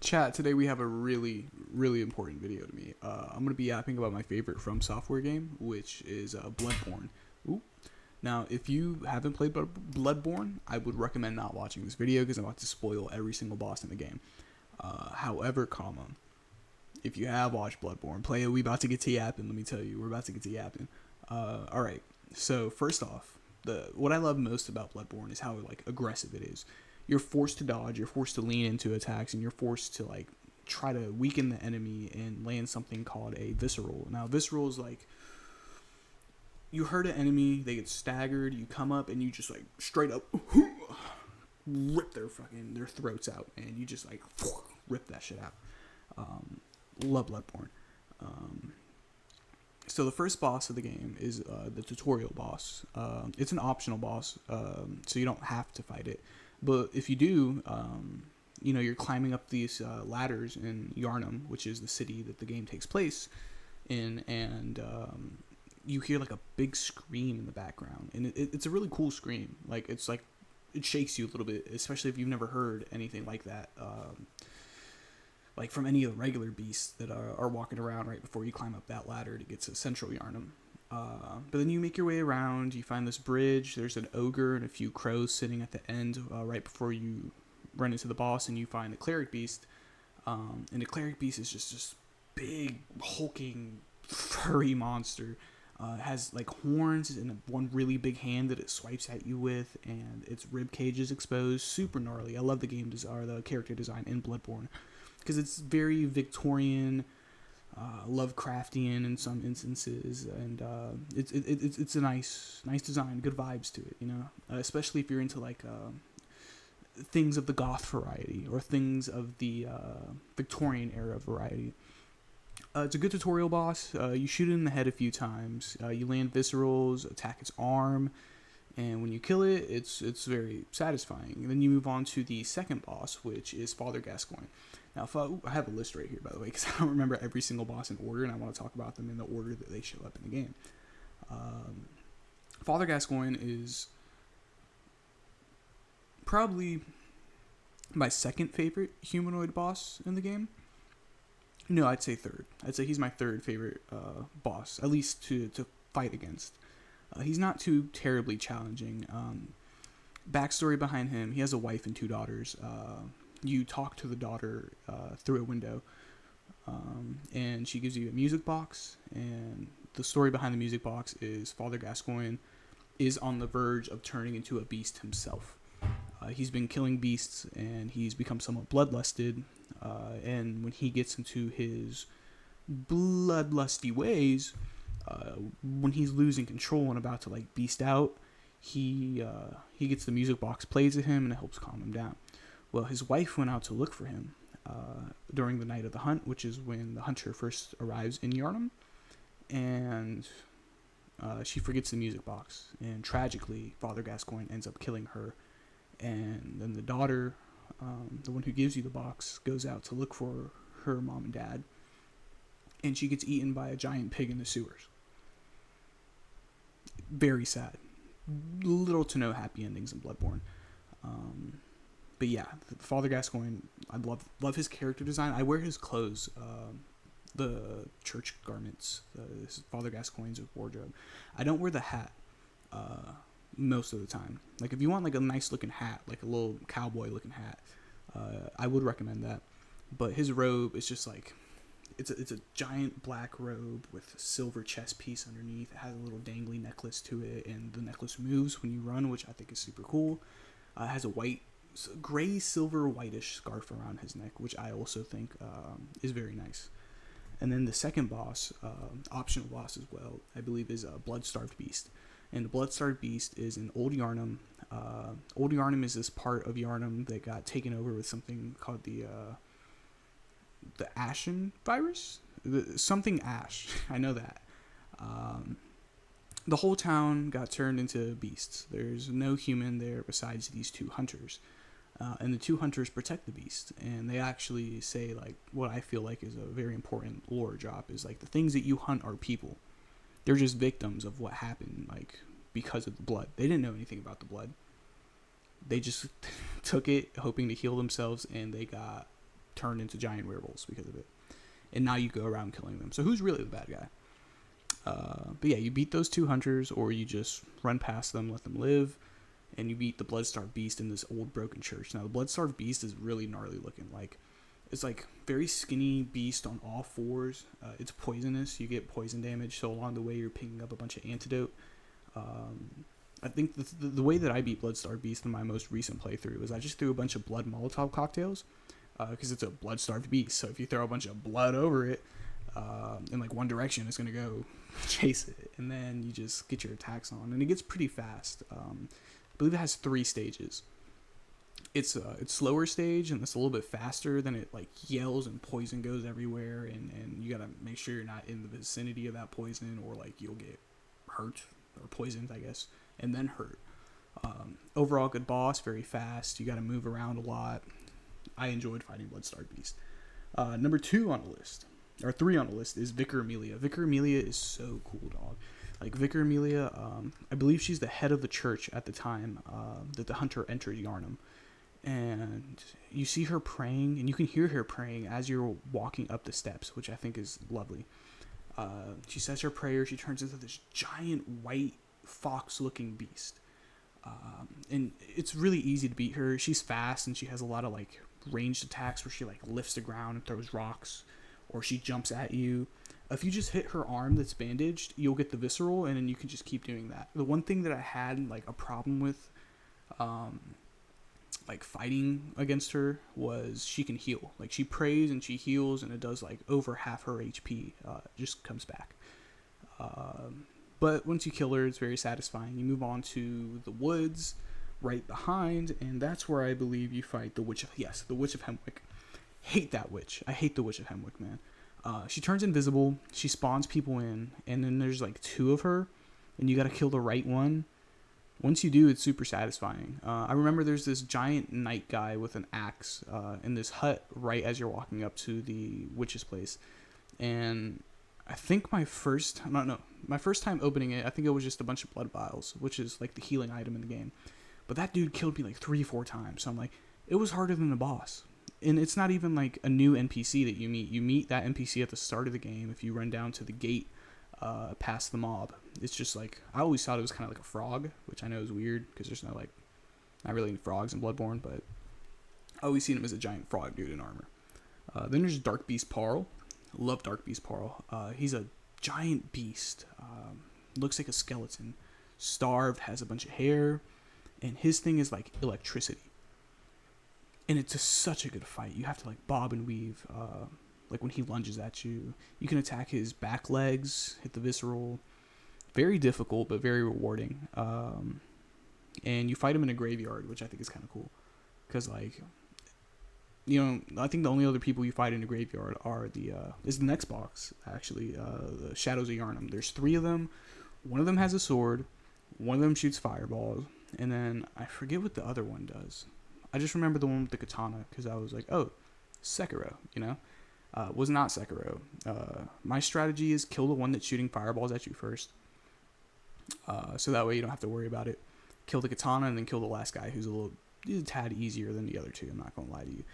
Chat, today we have a really, really important video to me. I'm going to be yapping about my favorite From Software game, which is Bloodborne. Ooh. Now, if you haven't played Bloodborne, I would recommend not watching this video because I'm about to spoil every single boss in the game. However, if you have watched Bloodborne, play it. We about to get to yapping, let me tell you. We're about to get to yapping. Alright, so first off, what I love most about Bloodborne is how aggressive it is. You're forced to dodge, you're forced to lean into attacks, and you're forced to try to weaken the enemy and land something called a visceral. Now, visceral is you hurt an enemy, they get staggered, you come up and you just straight up rip their throats out, and you just rip that shit out. Love Bloodborne. So the first boss of the game is the tutorial boss. It's an optional boss, so you don't have to fight it. But if you do, you're climbing up these ladders in Yharnam, which is the city that the game takes place in, and you hear a big scream in the background, and it's a really cool scream. It shakes you a little bit, especially if you've never heard anything like that. From any of the regular beasts that are walking around right before you climb up that ladder to get to Central Yharnam. But then you make your way around, you find this bridge, there's an ogre and a few crows sitting at the end right before you run into the boss, and you find the cleric beast. And the cleric beast is just big, hulking, furry monster. It has horns and one really big hand that it swipes at you with, and its rib cage is exposed. Super gnarly. I love the the character design in Bloodborne, because it's very Victorian, Lovecraftian in some instances, and it's a nice design, good vibes to it, especially if you're into things of the goth variety or things of the Victorian era variety. It's a good tutorial boss. You shoot it in the head a few times. You land viscerals, attack its arm, and when you kill it, it's very satisfying. And then you move on to the second boss, which is Father Gascoigne. Now, I have a list right here, by the way, because I don't remember every single boss in order, and I want to talk about them in the order that they show up in the game. Father Gascoigne is probably my second favorite humanoid boss in the game. No, I'd say third. I'd say he's my third favorite boss, at least to fight against. He's not too terribly challenging. Backstory behind him, he has a wife and 2 daughters. You talk to the daughter through a window, and she gives you a music box, and the story behind the music box is Father Gascoigne is on the verge of turning into a beast himself. He's been killing beasts, and he's become somewhat bloodlusted, and when he gets into his bloodlusty ways, when he's losing control and about to beast out, he gets the music box played to him, and it helps calm him down. Well, his wife went out to look for him during the night of the hunt, which is when the hunter first arrives in Yharnam, and she forgets the music box, and tragically, Father Gascoigne ends up killing her, and then the daughter, the one who gives you the box, goes out to look for her mom and dad, and she gets eaten by a giant pig in the sewers. Very sad. Little to no happy endings in Bloodborne. But yeah, Father Gascoigne, I love his character design. I wear his clothes, the church garments, Father Gascoigne's wardrobe. I don't wear the hat most of the time. If you want a nice looking hat, a little cowboy looking hat, I would recommend that. But his robe is just it's a giant black robe with a silver chest piece underneath. It has a little dangly necklace to it, and the necklace moves when you run, which I think is super cool. It has a gray silver whitish scarf around his neck, which I also think is very nice. And then the second boss, optional boss as well, I believe is a Blood-Starved Beast. And the Blood-Starved Beast is in Old Yharnam. Old Yharnam is this part of Yharnam that got taken over with something called the Ashen virus? Something Ash. I know that. The whole town got turned into beasts. There's no human there besides these 2 hunters. And the 2 hunters protect the beast, and they actually say what I feel is a very important lore drop is the things that you hunt are people. They're just victims of what happened because of the blood. They didn't know anything about the blood. They just took it hoping to heal themselves, and they got turned into giant werewolves because of it. And now you go around killing them. So who's really the bad guy? But yeah, you beat those 2 hunters, or you just run past them, let them live, and you beat the Bloodstarved Beast in this old broken church. Now, the Bloodstarved Beast is really gnarly looking. Like, it's like very skinny beast on all fours. It's poisonous. You get poison damage, so along the way you're picking up a bunch of antidote. I think the way that I beat Bloodstarved Beast in my most recent playthrough was I just threw a bunch of blood Molotov cocktails, because it's a blood-starved beast. So if you throw a bunch of blood over it, in like one direction, it's gonna go chase it, and then you just get your attacks on, and it gets pretty fast. I believe it has 3 stages. It's slower stage, and it's a little bit faster. Then it like yells and poison goes everywhere, and you gotta make sure you're not in the vicinity of that poison, or like you'll get hurt or poisoned, I guess, and then hurt. Overall, good boss, very fast. You gotta move around a lot. I enjoyed fighting Bloodstarved Beast. Number 2 on the list, or 3 on the list, is Vicar Amelia. Vicar Amelia is so cool, dog. Like, Vicar Amelia, I believe she's the head of the church at the time that the hunter entered Yarnum. And you see her praying, and you can hear her praying as you're walking up the steps, which I think is lovely. She says her prayer, she turns into this giant white fox-looking beast. And it's really easy to beat her. She's fast, and she has a lot of, like, ranged attacks where she, like, lifts the ground and throws rocks, or she jumps at you. If you just hit her arm that's bandaged, you'll get the visceral, and then you can just keep doing that. The one thing that I had, like, a problem with, like, fighting against her was she can heal. Like, she prays and she heals, and it does, like, over half her HP just comes back. But once you kill her, it's very satisfying. You move on to the woods right behind, and that's where I believe you fight the Witch of Hemwick. Hate that witch. I hate the Witch of Hemwick, man. She turns invisible, she spawns people in, and then there's like 2 of her, and you gotta kill the right one. Once you do, it's super satisfying. I remember there's this giant knight guy with an axe in this hut right as you're walking up to the witch's place. And I think my first time opening it, I think it was just a bunch of blood vials, which is like the healing item in the game. But that dude killed me like 3-4 times. So I'm like, it was harder than the boss. And it's not even like a new NPC that you meet. You meet that NPC at the start of the game if you run down to the gate past the mob. It's just like, I always thought it was kind of like a frog, which I know is weird because there's not really any frogs in Bloodborne, but I always seen him as a giant frog dude in armor. Then there's Dark Beast Parl. Love Dark Beast Parl. He's a giant beast. Looks like a skeleton. Starved, has a bunch of hair, and his thing is like electricity. And it's just such a good fight. You have to like bob and weave. Like when he lunges at you, you can attack his back legs, hit the visceral. Very difficult, but very rewarding. And you fight him in a graveyard, which I think is kind of cool. Because like, you know, I think the only other people you fight in a graveyard are is the next box, actually, the Shadows of Yarnum. There's 3 of them. One of them has a sword. One of them shoots fireballs. And then I forget what the other one does. I just remember the one with the katana because I was like, oh, Sekiro, you know? Was not Sekiro. My strategy is kill the one that's shooting fireballs at you first. So that way you don't have to worry about it. Kill the katana and then kill the last guy who's a tad easier than the other 2. I'm not going to lie to you.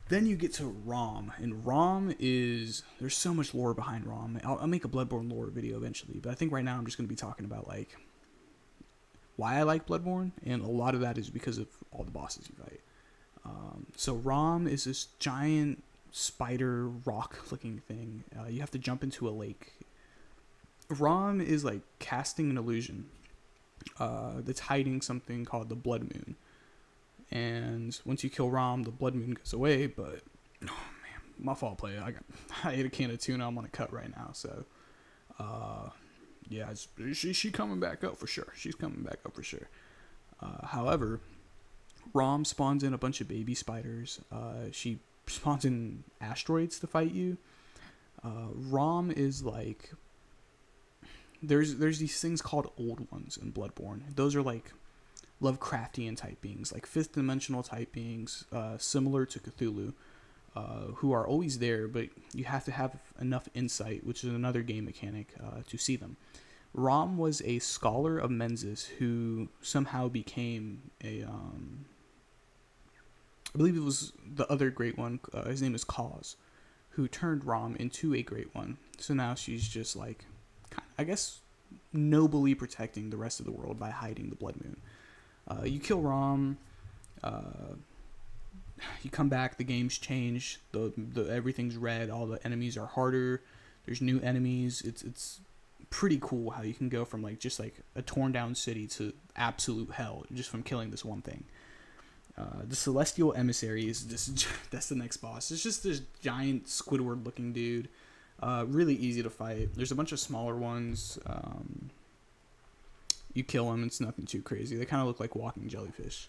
Then you get to Rom. And Rom is... There's so much lore behind Rom. I'll make a Bloodborne lore video eventually. But I think right now I'm just going to be talking about like why I like Bloodborne, and a lot of that is because of all the bosses you fight. So Rom is this giant spider rock-looking thing. You have to jump into a lake. Rom is like casting an illusion that's hiding something called the Blood Moon. And once you kill Rom, the Blood Moon goes away. But oh man, my fault, player. I ate a can of tuna. I'm on a cut right now, so. Yeah, she coming back up for sure. She's coming back up for sure. However, Rom spawns in a bunch of baby spiders. She spawns in asteroids to fight you. Rom is like... There's these things called Old Ones in Bloodborne. Those are like Lovecraftian type beings, like 5th dimensional type beings, similar to Cthulhu, who are always there, but you have to have enough insight, which is another game mechanic, to see them. Rom was a scholar of Menzies who somehow became I believe it was the other great one. His name is Cause, who turned Rom into a great one. So now she's just like, I guess, nobly protecting the rest of the world by hiding the Blood Moon. You kill Rom. You come back. The game's changed. The everything's red. All the enemies are harder. There's new enemies. It's pretty cool how you can go from like just like a torn down city to absolute hell just from killing this one thing. The Celestial Emissary is just that's the next boss. It's just this giant Squidward looking dude. Really easy to fight. There's a bunch of smaller ones. You kill them, it's nothing too crazy. They kind of look like walking jellyfish.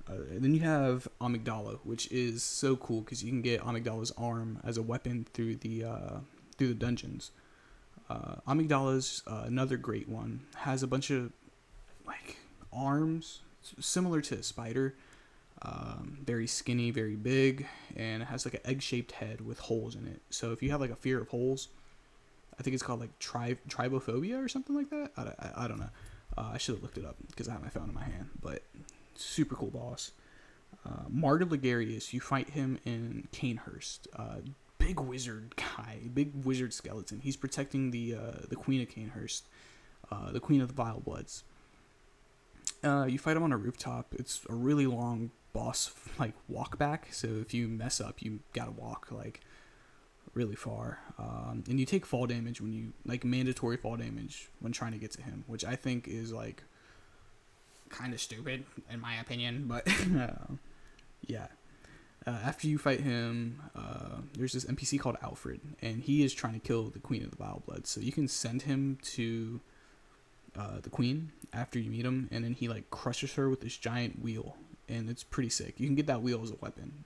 Then you have Amygdala, which is so cool because you can get Amygdala's arm as a weapon through the dungeons. Amygdala's another great one. Has a bunch of like arms similar to a spider. Very skinny, very big, and it has like an egg-shaped head with holes in it. So if you have like a fear of holes, I think it's called like tribophobia or something like that. I don't know. I should have looked it up because I have my phone in my hand. But super cool boss. Martyr Ligarius, you fight him in Canehurst. Big wizard guy, big wizard skeleton. He's protecting the Queen of Canehurst, the Queen of the Vile Bloods. You fight him on a rooftop. It's a really long boss like walk back, so if you mess up, you gotta walk like really far. And you take fall damage when you like mandatory fall damage when trying to get to him, which I think is like kind of stupid in my opinion. But yeah. After you fight him, there's this NPC called Alfred, and he is trying to kill the Queen of the Vile Bloods. So you can send him to the Queen after you meet him, and then he like crushes her with this giant wheel, and it's pretty sick. You can get that wheel as a weapon,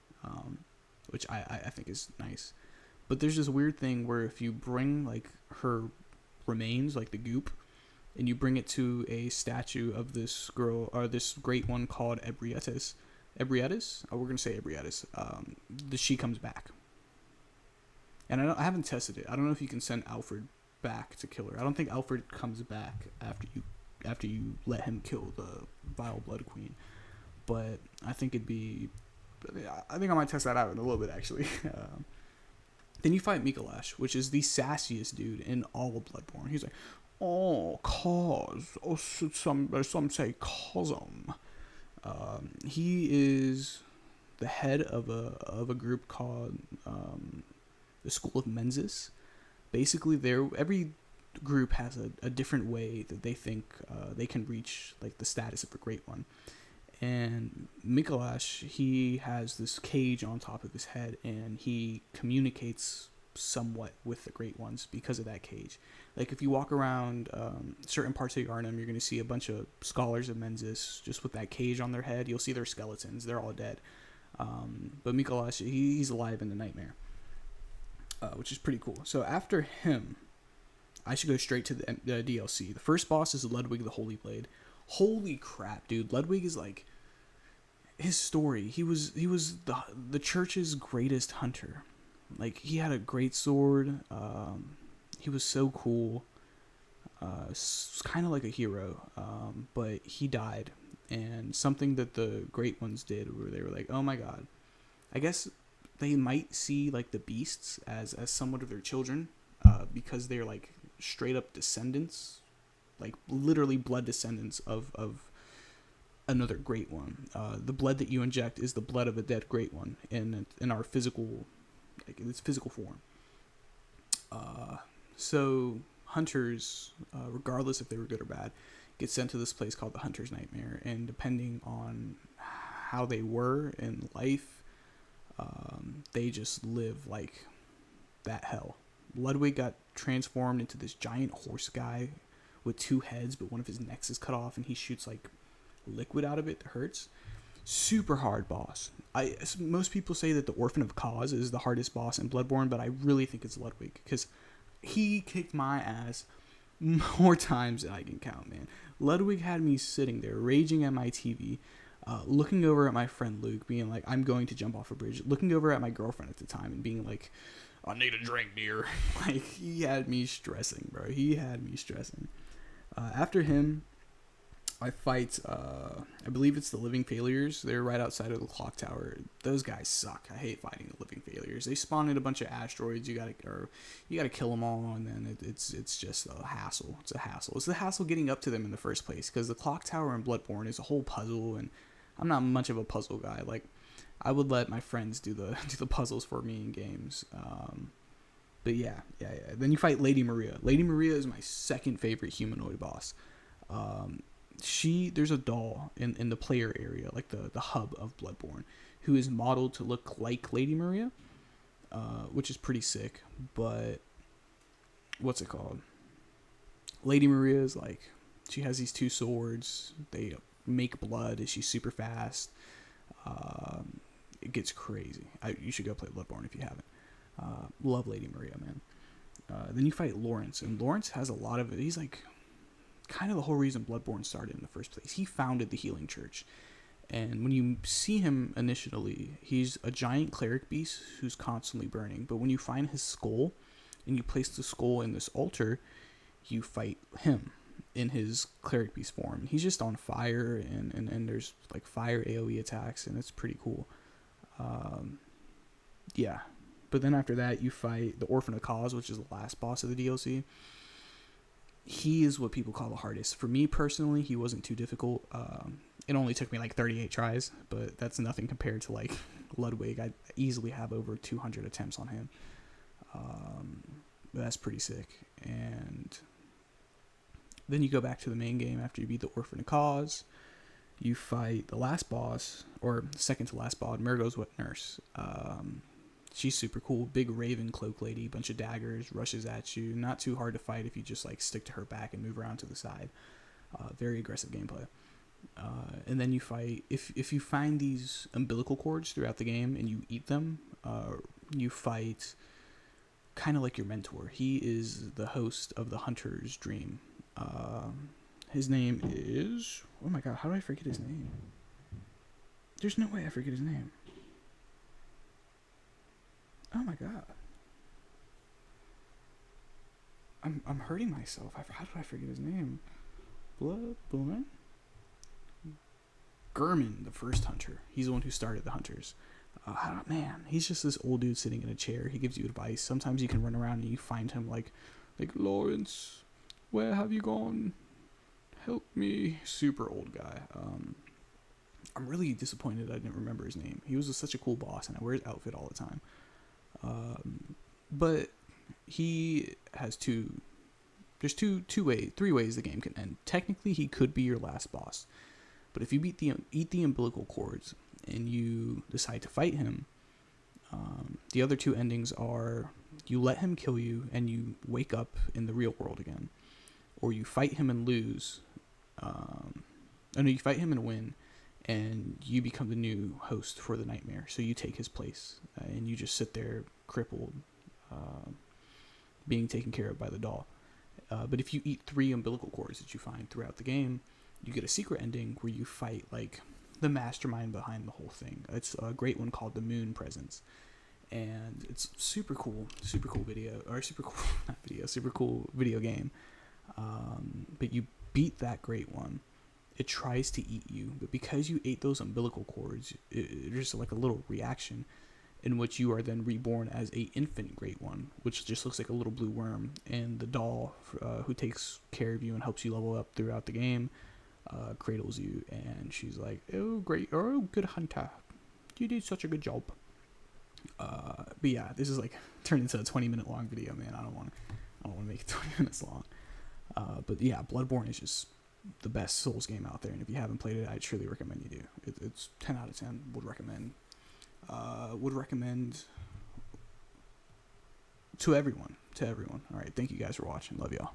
which I think is nice. But there's this weird thing where if you bring like her remains, like the goop, and you bring it to a statue of this girl or this great one called Ebrietis. Oh, we're gonna say Ebrietis. She comes back, and I haven't tested it. I don't know if you can send Alfred back to kill her. I don't think Alfred comes back after you let him kill the Vile Blood Queen. But I think I might test that out in a little bit actually. Then you fight Mikolash, which is the sassiest dude in all of Bloodborne. He's like, oh, cause, or some say cosm. He is the head of a group called the School of Mensis. Basically, every group has a different way that they think they can reach like the status of a great one. And Mikolash, he has this cage on top of his head, and he communicates somewhat with the great ones because of that cage. Like if you walk around certain parts of Yharnam, you're going to see a bunch of scholars of Mensis just with that cage on their head. You'll see their skeletons; they're all dead. But Mikolash, he's alive in the nightmare, which is pretty cool. So after him, I should go straight to the DLC. The first boss is Ludwig the Holy Blade. Holy crap, dude! Ludwig is like his story. He was the church's greatest hunter. Like he had a great sword. He was so cool. Kind of like a hero. But he died, and something that the great ones did, where they were like, "Oh my god," I guess they might see like the beasts as somewhat of their children, because they're like straight up descendants, like literally blood descendants of another great one. The blood that you inject is the blood of a dead great one in our physical, like in its physical form. So hunters, regardless if they were good or bad, get sent to this place called the Hunter's Nightmare, and depending on how they were in life, they just live like that hell. Ludwig got transformed into this giant horse guy with two heads, but one of his necks is cut off, and he shoots like liquid out of it that hurts. Super hard boss. Most people say that the Orphan of Cause is the hardest boss in Bloodborne, but I really think it's Ludwig, because he kicked my ass more times than I can count, man. Ludwig had me sitting there raging at my TV, looking over at my friend Luke, being like, I'm going to jump off a bridge, looking over at my girlfriend at the time and being like, I need a drink, dear. Like, he had me stressing, bro. He had me stressing. After him, I fight, I believe it's the Living Failures. They're right outside of the clock tower. Those guys suck. I hate fighting the Living Failures. They spawn in a bunch of asteroids. You gotta kill them all, and then it's just a hassle. It's a hassle. It's the hassle getting up to them in the first place, because the clock tower in Bloodborne is a whole puzzle, and I'm not much of a puzzle guy. Like, I would let my friends do the puzzles for me in games. But yeah. Then you fight Lady Maria. Lady Maria is my second favorite humanoid boss. There's a doll in the player area, like the hub of Bloodborne, who is modeled to look like Lady Maria, which is pretty sick. But what's it called? Lady Maria is like, she has these two swords. They make blood, and she's super fast. It gets crazy. You should go play Bloodborne if you haven't. Love Lady Maria, man. Then you fight Lawrence, and Lawrence has a lot of it. He's like kind of the whole reason Bloodborne started in the first place. He founded the Healing Church, and when you see him initially, he's a giant cleric beast who's constantly burning. But when you find his skull and you place the skull in this altar, you fight him in his cleric beast form. He's just on fire, and there's like fire AoE attacks, and it's pretty cool. Yeah. But then after that, you fight the Orphan of Cause, which is the last boss of the DLC. He is what people call the hardest. For me personally, he wasn't too difficult. It only took me like 38 tries, but that's nothing compared to like Ludwig. I easily have over 200 attempts on him. That's pretty sick. And then you go back to the main game after you beat the Orphan of Cause. You fight the last boss, or second to last boss, Murgo's Wet Nurse. She's super cool. Big raven cloak lady, bunch of daggers, rushes at you. Not too hard to fight if you just like stick to her back and move around to the side. Very aggressive gameplay. And then you fight, if you find these umbilical cords throughout the game and you eat them, you fight kind of like your mentor. He is the host of the Hunter's Dream. His name is, oh my god, how do I forget his name? There's no way I forget his name. Oh my god. I'm hurting myself. How did I forget his name? Bloodborne? Gurman, the first hunter. He's the one who started the hunters. Man, he's just this old dude sitting in a chair. He gives you advice. Sometimes you can run around and you find him like Lawrence, where have you gone? Help me. Super old guy. I'm really disappointed I didn't remember his name. He was such a cool boss, and I wear his outfit all the time. But he has three ways the game can end. Technically, he could be your last boss, but if you eat the umbilical cords and you decide to fight him, the other two endings are you let him kill you and you wake up in the real world again, or you fight him and lose. You fight him and win, and you become the new host for the nightmare. So you take his place, and you just sit there crippled, being taken care of by the doll. But if you eat 3 umbilical cords that you find throughout the game, you get a secret ending where you fight like the mastermind behind the whole thing. It's a great one called the Moon Presence, and it's super cool video game. But you beat that great one. It tries to eat you, but because you ate those umbilical cords, there's like a little reaction in which you are then reborn as a infant great one, which just looks like a little blue worm. And the doll who takes care of you and helps you level up throughout the game cradles you, and she's like, oh good hunter, you did such a good job. But yeah, this is like turned into a 20-minute long video, man. I don't want to make it 20 minutes long. But yeah, Bloodborne is just the best Souls game out there, and if you haven't played it, I'd surely recommend you do. It's 10 out of 10. Would recommend to everyone. All right, thank you guys for watching. Love y'all.